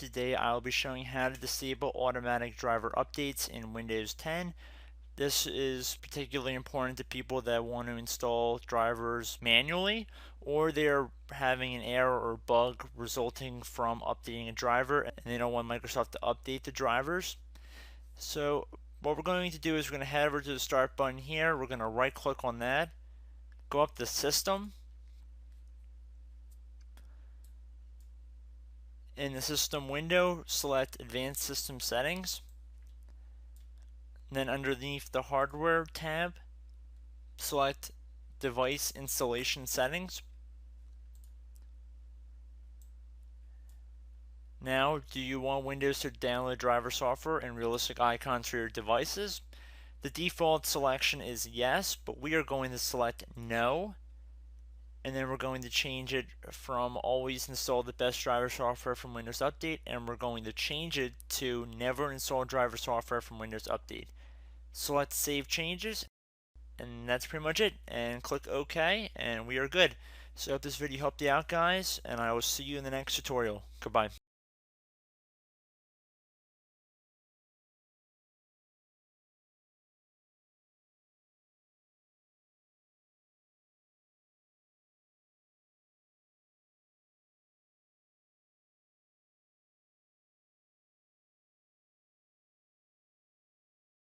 Today I'll be showing how to disable automatic driver updates in Windows 10. This is particularly important to people that want to install drivers manually, or they're having an error or bug resulting from updating a driver and they don't want Microsoft to update the drivers. So what we're going to do is we're going to head over to the start button here. We're going to right click on that, go up to System. In the System window, select Advanced System Settings. And then underneath the Hardware tab, select Device Installation Settings. Now, do you want Windows to download driver software and realistic icons for your devices? The default selection is yes, but we are going to select no. And then we're going to change it from always install the best driver software from Windows Update, and we're going to change it to never install driver software from Windows Update. Select Save Changes, and that's pretty much it. And click OK, and we are good. So I hope this video helped you out, guys, and I will see you in the next tutorial. Goodbye.